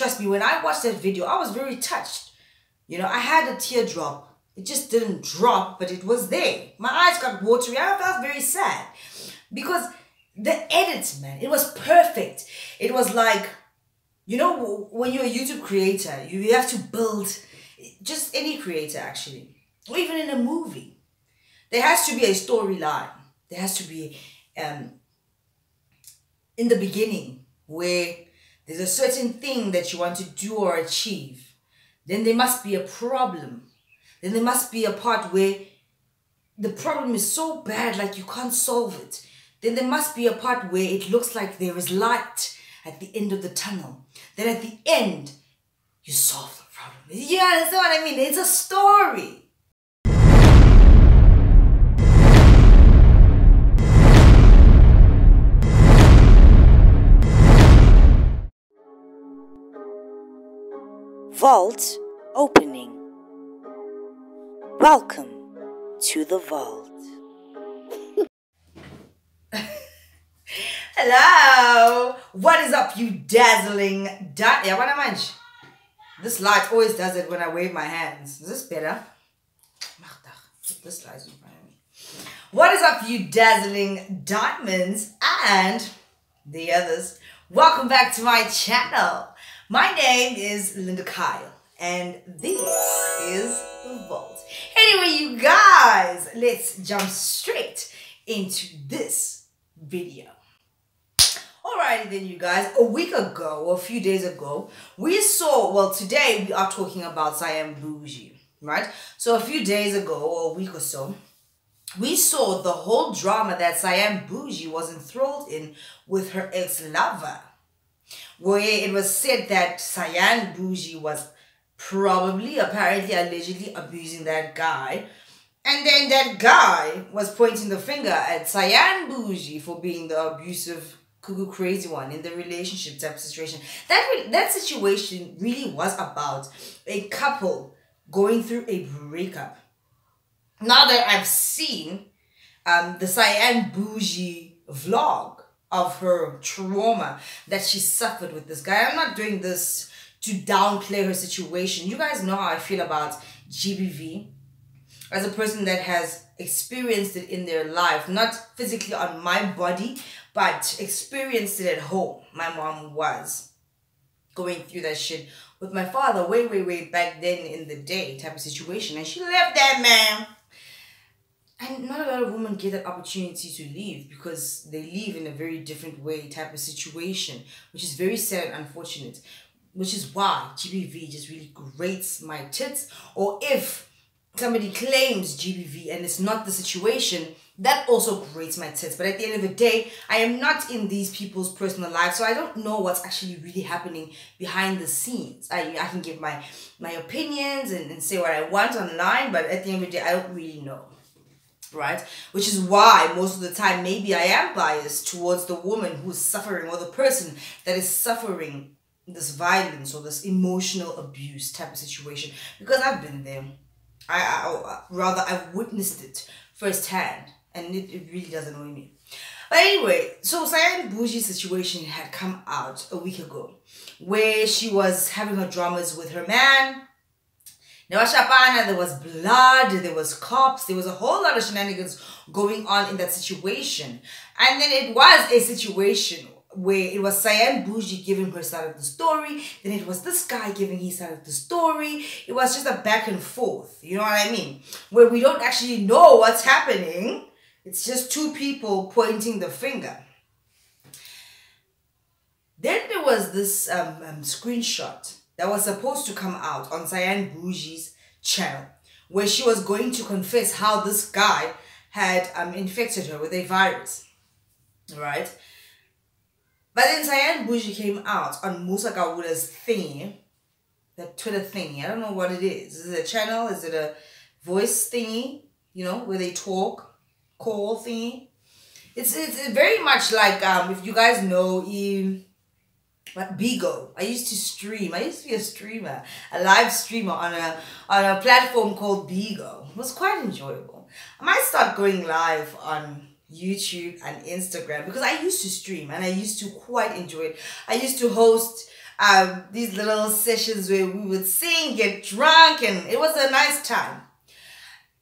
Trust me, when I watched that video, I was very touched. You know, I had a teardrop. It just didn't drop, but it was there. My eyes got watery. I felt very sad because the edits, man, it was perfect. It was like, you know, when you're a YouTube creator, you have to build, just any creator actually, or even in a movie, there has to be a storyline. There has to be, in the beginning, where there's a certain thing that you want to do or achieve. Then there must be a problem. Then there must be a part where the problem is so bad, like you can't solve it. Then there must be a part where it looks like there is light at the end of the tunnel. Then at the end, you solve the problem. You understand what I mean? It's a story. Vault opening. Welcome to the vault. Hello, what is up, you dazzling yeah, what am I? This light always does it when I wave my hands. Is this better? This light is behind me. What is up, you dazzling diamonds and the others? Welcome back to my channel. My name is Linda Kyle, and this is the Vault. Anyway, you guys, let's jump straight into this video. Alrighty then, you guys, a week ago or a few days ago, we saw, well, today we are talking about Cyan Boujee, right? So a few days ago or a week or so, we saw the whole drama that Cyan Boujee was enthralled in with her ex-lover, where it was said that Cyan Boujee was probably, apparently, allegedly abusing that guy. And then that guy was pointing the finger at Cyan Boujee for being the abusive, cuckoo crazy one in the relationship type of situation. That situation really was about a couple going through a breakup. Now that I've seen the Cyan Boujee vlog of her trauma that she suffered with this guy, I'm not doing this to downplay her situation. You guys know how I feel about GBV as a person that has experienced it in their life, not physically on my body, but experienced it at home. My mom was going through that shit with my father way back then in the day type of situation, and she left that man. And not a lot of women get that opportunity to leave because they leave in a very different way type of situation, which is very sad and unfortunate, which is why GBV just really grates my tits. Or if somebody claims GBV and it's not the situation, that also grates my tits. But at the end of the day, I am not in these people's personal lives, so I don't know what's actually really happening behind the scenes. I can give my opinions and say what I want online, but at the end of the day, I don't really know. Right? Which is why most of the time maybe I am biased towards the woman who's suffering, or the person that is suffering this violence or this emotional abuse type of situation, because I've been there. I've witnessed it firsthand, and it really does annoy me. But anyway, so Cyan Boujee's situation had come out a week ago, where she was having her dramas with her man. There was blood, there was cops, there was a whole lot of shenanigans going on in that situation. And then it was a situation where it was Cyan Boujee giving her side of the story, then it was this guy giving his side of the story. It was just a back and forth, you know what I mean? Where we don't actually know what's happening. It's just two people pointing the finger. Then there was this screenshot that was supposed to come out on Cyan Boujee's channel, where she was going to confess how this guy had infected her with a virus, right? But then Cyan Boujee came out on Musa Kawula's thingy, that Twitter thingy. I don't know what it is. Is it a channel? Is it a voice thingy? You know, where they talk, call thingy. It's very much like if you guys know but Bigo. I used to stream. I used to be a streamer, a live streamer on a platform called Bigo. It was quite enjoyable. I might start going live on YouTube and Instagram because I used to stream and I used to quite enjoy it. I used to host these little sessions where we would sing, get drunk, and it was a nice time.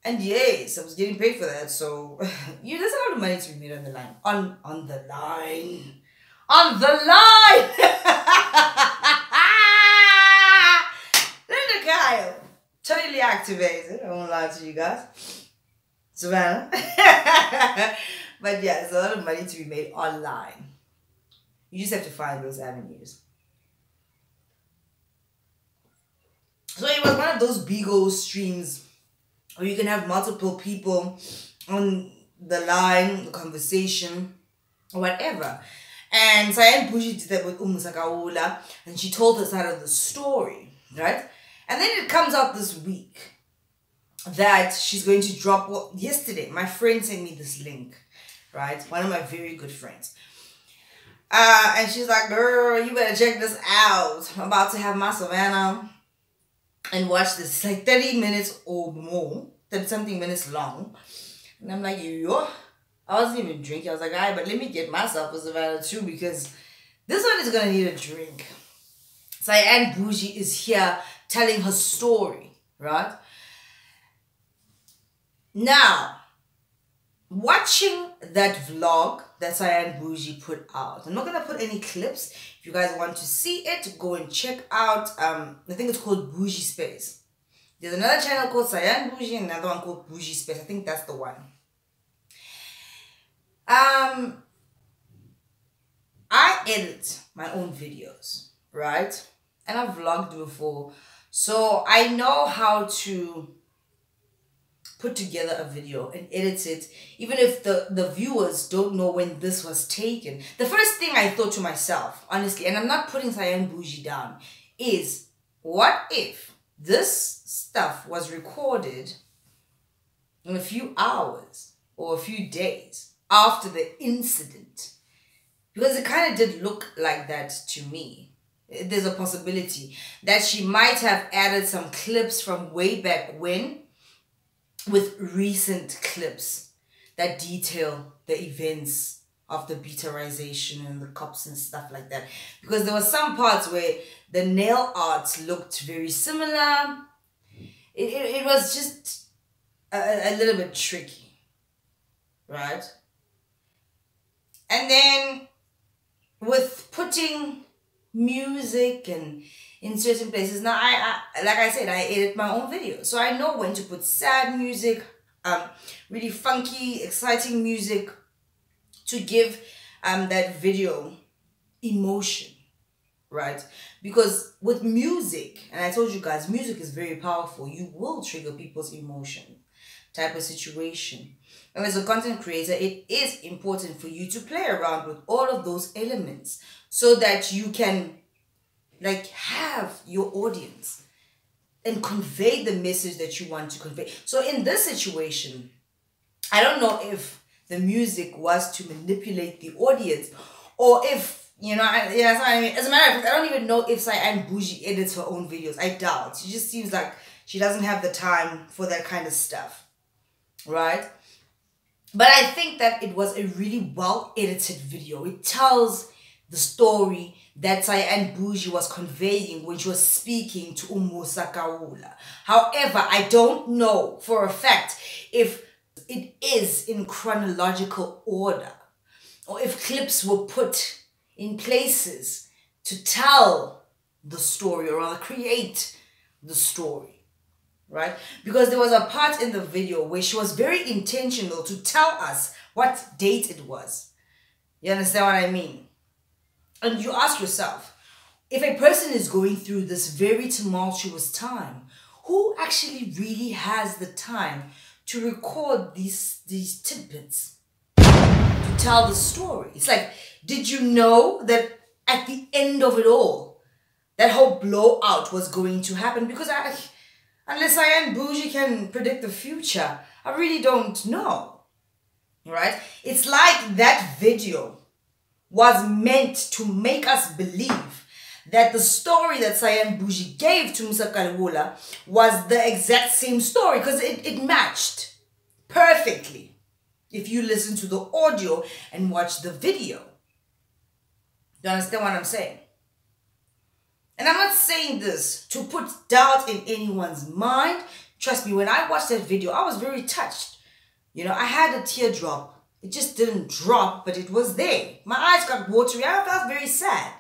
And yes, I was getting paid for that. So there's a lot of money to be made on the line. On the line. On the line! Linda Kyle. Totally activated. I won't lie to you guys. Savannah. But yeah, there's a lot of money to be made online. You just have to find those avenues. So it was one of those Bigo streams where you can have multiple people on the line, the conversation, or whatever. And Cyan Boujee did that with Sakawula, and she told her side of the story, right? And then it comes out this week that she's going to drop. Well, yesterday, my friend sent me this link, right? One of my very good friends. And she's like, girl, you better check this out. I'm about to have my Savannah and watch this. It's like 30 minutes or more, 30-something minutes long. And I'm like, yo, I wasn't even drinking. I was like, all right, but let me get myself a Savannah too, because this one is going to need a drink. Cyan Boujee is here telling her story, right? Now, watching that vlog that Cyan Boujee put out, I'm not going to put any clips. If you guys want to see it, go and check out, I think it's called Boujee Space. There's another channel called Cyan Boujee and another one called Boujee Space. I think that's the one. I edit my own videos, right? And I've vlogged before. So I know how to put together a video and edit it, even if the viewers don't know when this was taken. The first thing I thought to myself, honestly, and I'm not putting Cyan Boujee down, is what if this stuff was recorded in a few hours or a few days after the incident? Because it kind of did look like that to me. There's a possibility that she might have added some clips from way back when with recent clips that detail the events of the beaterization and the cops and stuff like that. Because there were some parts where the nail art looked very similar. It was just a little bit tricky, right? And then with putting music and in certain places, now I like I said, I edit my own videos, so I know when to put sad music, really funky, exciting music to give that video emotion, right? Because with music, and I told you guys, music is very powerful. You will trigger people's emotion type of situation. And as a content creator, it is important for you to play around with all of those elements so that you can like have your audience and convey the message that you want to convey. So in this situation, I don't know if the music was to manipulate the audience or if, that's what I mean. As a matter of fact, I don't even know if Cyan Boujee edits her own videos. I doubt. She just seems like she doesn't have the time for that kind of stuff, right? But I think that it was a really well-edited video. It tells the story that Cyan Boujee was conveying when she was speaking to Sakawula. However, I don't know for a fact if it is in chronological order or if clips were put in places to tell the story or rather create the story. Right? Because there was a part in the video where she was very intentional to tell us what date it was. You understand what I mean? And you ask yourself, if a person is going through this very tumultuous time, who actually really has the time to record these tidbits to tell the story? It's like, did you know that at the end of it all, that whole blowout was going to happen? Because unless Cyan Boujee can predict the future, I really don't know, right? It's like that video was meant to make us believe that the story that Cyan Boujee gave to Sakawula was the exact same story because it matched perfectly if you listen to the audio and watch the video. You understand what I'm saying? And I'm not saying this to put doubt in anyone's mind. Trust me, when I watched that video, I was very touched. You know, I had a teardrop. It just didn't drop, but it was there. My eyes got watery. I felt very sad.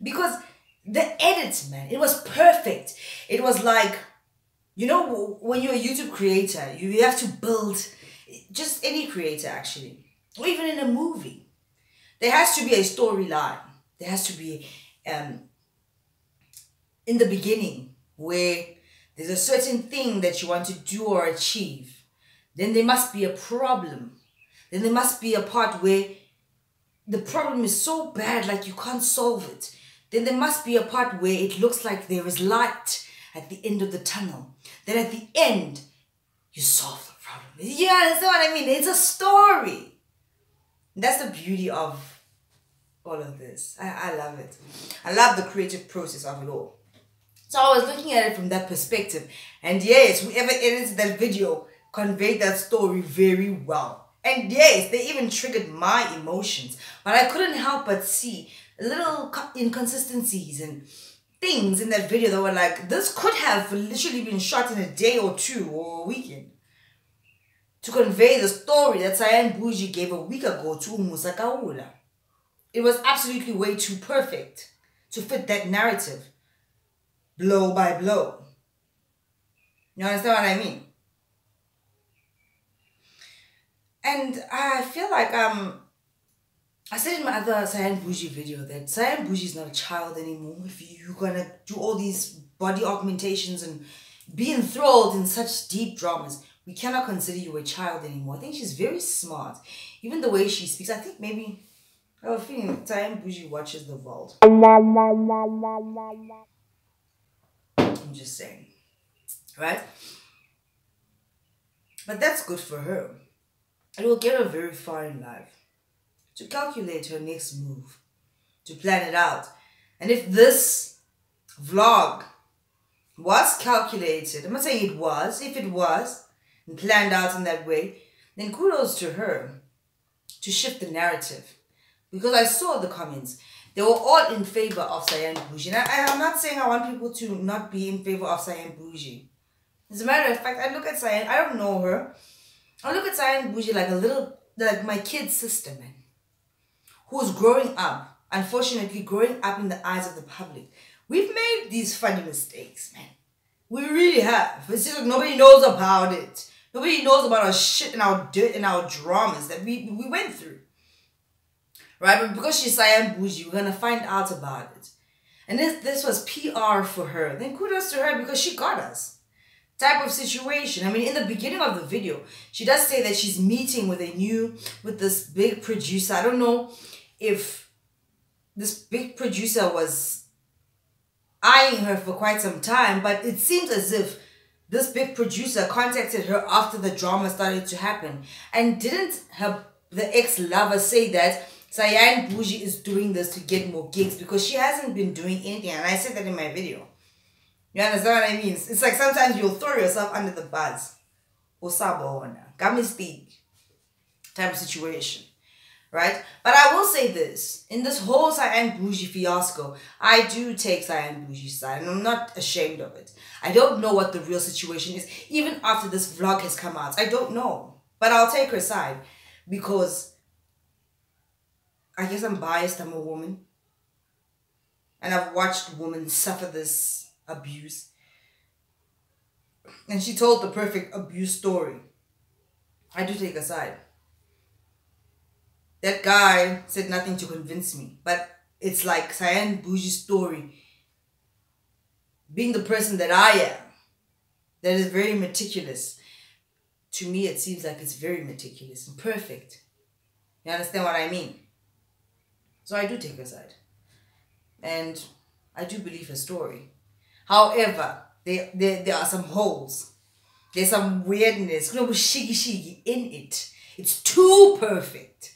Because the edits, man, it was perfect. It was like, you know, when you're a YouTube creator, you have to build, just any creator actually, or even in a movie. There has to be a storyline. There has to be, in the beginning, where there's a certain thing that you want to do or achieve. Then there must be a problem. Then there must be a part where the problem is so bad, like you can't solve it. Then there must be a part where it looks like there is light at the end of the tunnel. Then at the end, you solve the problem. Yeah, that's what I mean. It's a story. That's the beauty of all of this. I love it. I love the creative process of it all. So I was looking at it from that perspective. And yes, whoever edited that video conveyed that story very well. And yes, they even triggered my emotions. But I couldn't help but see little inconsistencies and things in that video that were like, this could have literally been shot in a day or two or a weekend. To convey the story that Cyan Boujee gave a week ago to Umusa Kaula. It was absolutely way too perfect to fit that narrative. Blow by blow. You understand what I mean? And I feel like I said in my other Cyan Boujee video that Cyan Boujee is not a child anymore. If you're gonna do all these body augmentations and be enthralled in such deep dramas, we cannot consider you a child anymore. I think she's very smart. Even the way she speaks, I think maybe I have a feeling Cyan Boujee watches The Vault. I'm just saying. Right? But that's good for her. It will get her very far in life. To calculate her next move. To plan it out. And if this vlog was calculated, I'm not saying it was, if it was, and planned out in that way, then kudos to her to shift the narrative. Because I saw the comments. They were all in favor of Cyan Boujee. And I'm not saying I want people to not be in favor of Cyan Boujee. As a matter of fact, I look at Cyan, I don't know her. I look at Cyan Boujee like a little, like my kid's sister, man. Who's growing up, unfortunately growing up in the eyes of the public. We've made these funny mistakes, man. We really have. It's just like nobody knows about it. Nobody knows about our shit and our dirt and our dramas that we went through. Right? But because she's Cyan Boujee, we're going to find out about it. And this was PR for her. Then kudos to her because she got us. Type of situation. I mean, in the beginning of the video, she does say that she's meeting with this big producer. I don't know if this big producer was eyeing her for quite some time, but it seems as if this big producer contacted her after the drama started to happen. And didn't the ex-lover say that Cyan Boujee is doing this to get more gigs because she hasn't been doing anything? And I said that in my video. You understand what I mean? It's like sometimes you'll throw yourself under the bus. Type of situation. Right? But I will say this. In this whole Cyan Boujee fiasco, I do take Cyan Boujee's side. And I'm not ashamed of it. I don't know what the real situation is. Even after this vlog has come out. I don't know. But I'll take her side. Because I guess I'm biased. I'm a woman. And I've watched women suffer this abuse. And she told the perfect abuse story. I do take a side. That guy said nothing to convince me. But it's like Cyan Boujee's story. Being the person that I am. That is very meticulous. To me, it seems like it's very meticulous and perfect. You understand what I mean? So I do take her side. And I do believe her story. However, there are some holes. There's some weirdness. Shiggy in it. It's too perfect.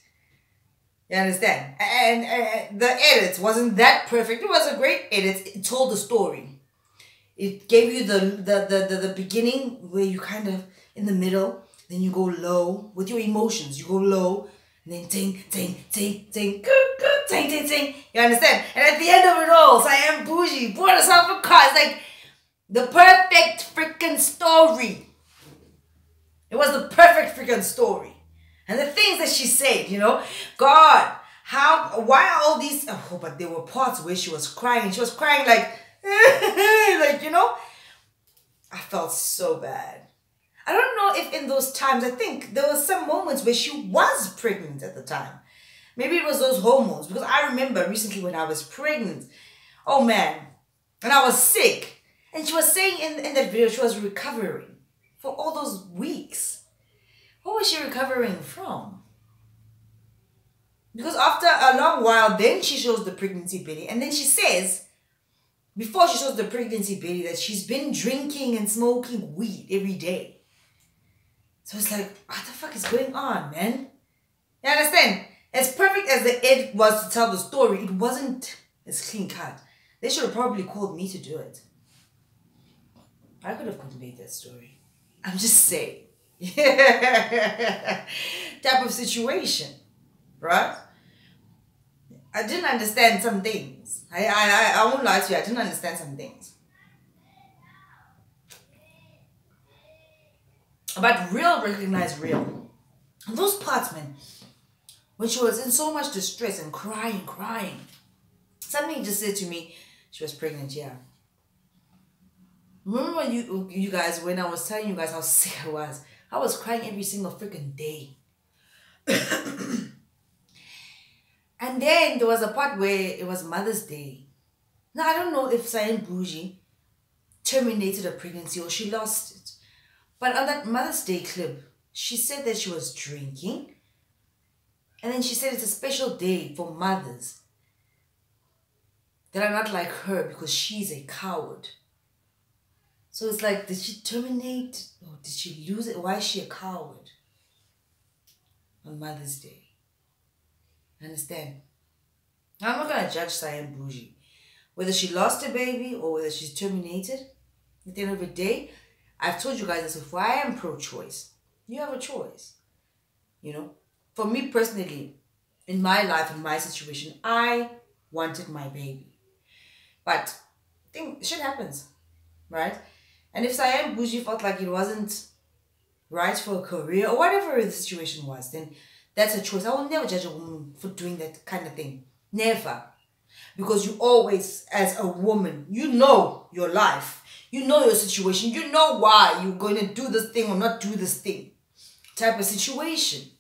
You understand? And the edit wasn't that perfect. It was a great edit. It told the story. It gave you the beginning where you kind of in the middle. Then you go low with your emotions. You go low. And then ting, ting, ting, ting. You understand? And at the end of it all, Cyan Boujee bought herself a car. It's like the perfect freaking story. It was the perfect freaking story. And the things that she said, you know, God, why are all these, oh, but there were parts where she was crying. She was crying like, like, you know, I felt so bad. I don't know if in those times, I think there were some moments where she was pregnant at the time. Maybe it was those hormones, because I remember recently when I was pregnant, oh man, and I was sick. And she was saying in that video she was recovering for all those weeks. What was she recovering from? Because after a long while, then she shows the pregnancy belly. And then she says, before she shows the pregnancy belly, that she's been drinking and smoking weed every day. So it's like, what the fuck is going on, man? You understand? As perfect as the end was to tell the story, it wasn't as clean cut. They should have probably called me to do it. I could have conveyed that story. I'm just saying. Type of situation, right? I didn't understand some things. I won't lie to you, I didn't understand some things. But real recognize real. Those parts, man, when she was in so much distress and crying, something just said to me, she was pregnant, yeah. Remember when you guys, when I was telling you guys how sick I was crying every single freaking day. And then there was a part where it was Mother's Day. Now, I don't know if Cyan Boujee terminated a pregnancy or she lost it. But on that Mother's Day clip, she said that she was drinking. And then she said it's a special day for mothers that are not like her because she's a coward. So it's like, did she terminate or did she lose it? Why is she a coward on Mother's Day? Understand? Now, I'm not going to judge Cyan Boujee. Whether she lost her baby or whether she's terminated, at the end of the day, I've told you guys this before, I am pro-choice. You have a choice. You know? For me personally, in my life, in my situation, I wanted my baby. But I think shit happens, right? And if Cyan Boujee felt like it wasn't right for a career or whatever the situation was, then that's a choice. I will never judge a woman for doing that kind of thing. Never. Because you always, as a woman, you know your life. You know your situation. You know why you're going to do this thing or not do this thing. Type of situation.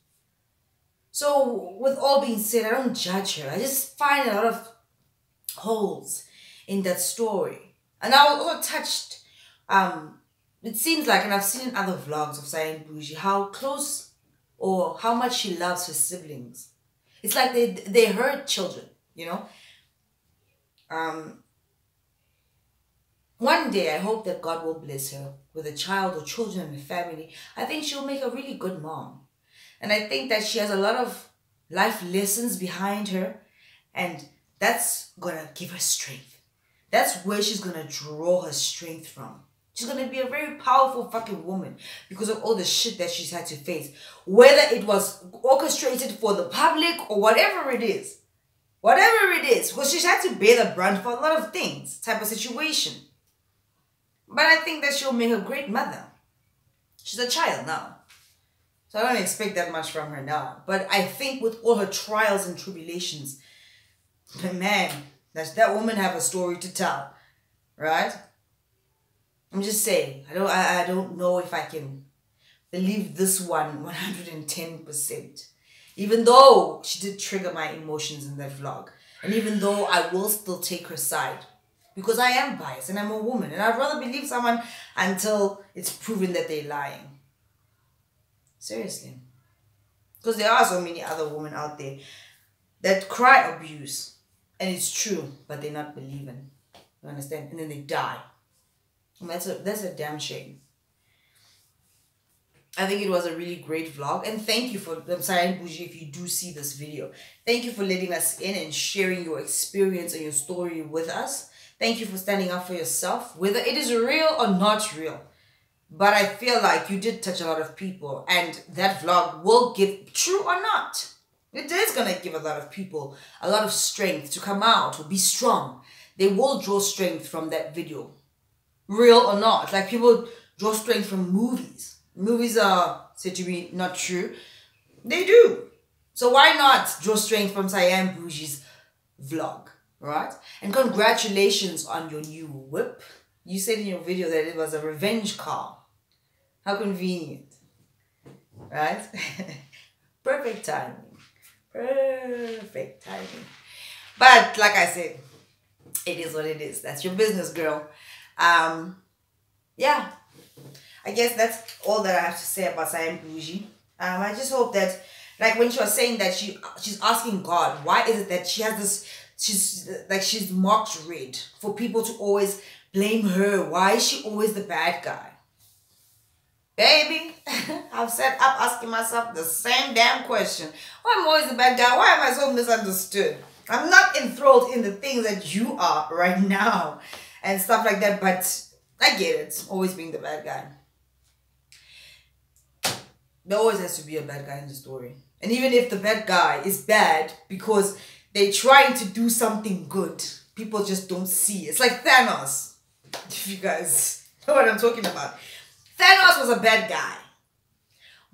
So, with all being said, I don't judge her. I just find a lot of holes in that story. And I was also touched, it seems like, and I've seen in other vlogs of Cyan Boujee, how close or how much she loves her siblings. It's like they're her children, you know. One day, I hope that God will bless her with a child or children and a family. I think she'll make a really good mom. And I think that she has a lot of life lessons behind her. And that's going to give her strength. That's where she's going to draw her strength from. She's going to be a very powerful fucking woman because of all the shit that she's had to face. Whether it was orchestrated for the public or whatever it is. Whatever it is. Because she's had to bear the brunt for a lot of things. Type of situation. But I think that she'll make a great mother. She's a child now. So I don't expect that much from her now. But I think with all her trials and tribulations, man, does that woman have a story to tell. Right? I'm just saying, I don't know if I can believe this one 110%. Even though she did trigger my emotions in that vlog. And even though I will still take her side. Because I am biased and I'm a woman. And I'd rather believe someone until it's proven that they're lying. Seriously. Because there are so many other women out there that cry abuse. And it's true, but they're not believing. You understand? And then they die. And that's a damn shame. I think it was a really great vlog. And thank you for Cyan Boujee if you do see this video. Thank you for letting us in and sharing your experience and your story with us. Thank you for standing up for yourself, whether it is real or not real. But I feel like you did touch a lot of people. And that vlog will give, true or not, It is going to give a lot of people a lot of strength to come out or be strong. They will draw strength from that video. Real or not. Like people draw strength from movies. Movies are said to be not true. They do. So why not draw strength from Cyan Boujee's vlog, right? And congratulations on your new whip. You said in your video that it was a revenge car. How convenient, right? Perfect timing. Perfect timing. But like I said, it is what it is. That's your business, girl. Yeah. I guess that's all that I have to say about Cyan Boujee. I just hope that, like when she was saying that she's asking God, why is it that she has this, she's marked red for people to always blame her? Why is she always the bad guy? Baby, I've sat up asking myself the same damn question. Why am I always the bad guy? Why am I so misunderstood? I'm not enthralled in the things that you are right now and stuff like that, but I get it. Always being the bad guy. There always has to be a bad guy in the story. And even if the bad guy is bad because they're trying to do something good, people just don't see. It's like Thanos. If you guys know what I'm talking about. Thanos was a bad guy.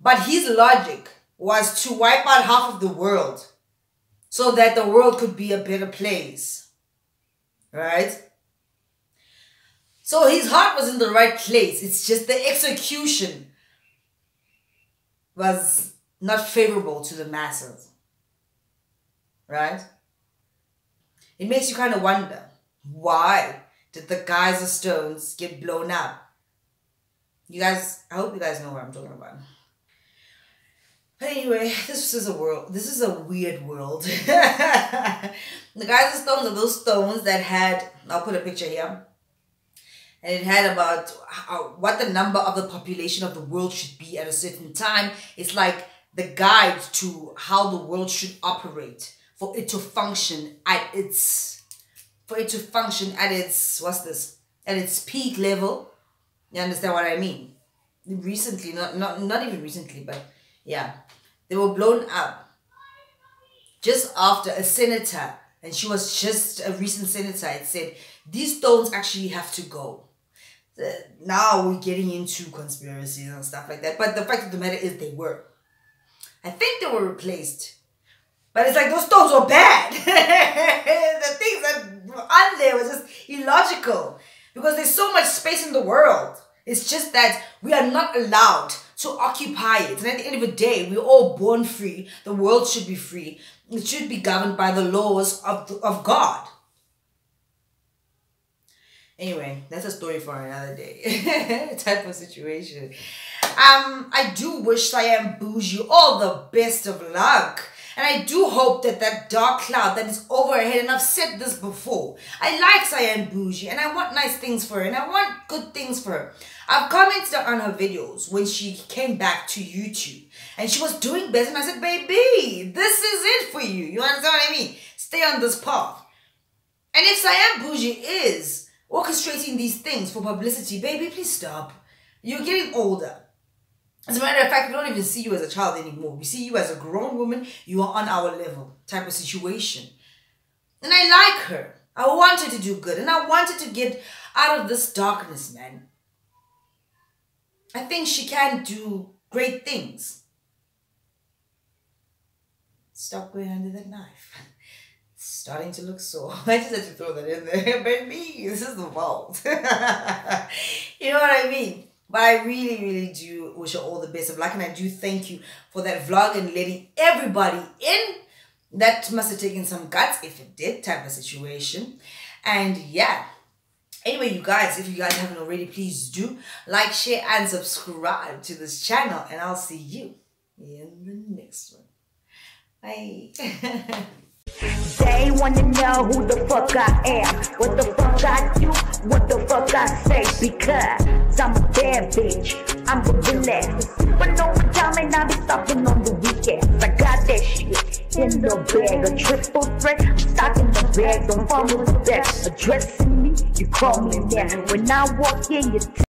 But his logic was to wipe out half of the world so that the world could be a better place. Right? So his heart was in the right place. It's just the execution was not favorable to the masses. Right? It makes you kind of wonder, why did the Gaza stones get blown up? You guys, I hope you guys know what I'm talking about. But anyway, this is a weird world. The Gaza stones are those stones that had, I'll put a picture here. And it had about what the number of the population of the world should be at a certain time. It's like the guide to how the world should operate for it to function at its, what's this? At its peak level. You understand what I mean? Recently, not even recently, but yeah. They were blown up just after a senator, and she was just a recent senator, had said, these stones actually have to go. Now we're getting into conspiracies and stuff like that. But the fact of the matter is they were. I think they were replaced. But it's like those stones were bad. The things that were on there were just illogical. Because there's so much space in the world. It's just that we are not allowed to occupy it. And at the end of the day, we're all born free. The world should be free. It should be governed by the laws of God. Anyway, that's a story for another day. Type of situation. I do wish Cyan Boujee all the best of luck. And I do hope that that dark cloud that is over her head, and I've said this before, I like Cyan Boujee and I want nice things for her and I want good things for her. I've commented on her videos when she came back to YouTube and she was doing better, and I said, baby, this is it for you. You understand what I mean? Stay on this path. And if Cyan Boujee is orchestrating these things for publicity, baby, please stop. You're getting older. As a matter of fact, we don't even see you as a child anymore. We see you as a grown woman. You are on our level type of situation. And I like her. I want her to do good. And I want her to get out of this darkness, man. I think she can do great things. Stop going under that knife. It's starting to look sore. I just had to throw that in there. Baby, this is the vault. You know what I mean? But I really, really do wish her all the best of luck. And I do thank you for that vlog and letting everybody in. That must have taken some guts, if it did, type of situation. And yeah. Anyway, you guys, if you guys haven't already, please do like, share, and subscribe to this channel. And I'll see you in the next one. Bye. They wanna know who the fuck I am, what the fuck I do, what the fuck I say, because I'm a bad bitch, I'm the villain. But no time and I be stopping on the weekends. I got that shit in the bag, a triple threat, I'm stuck in the bag, don't follow the back. Addressing me, you call me there. When I walk in, you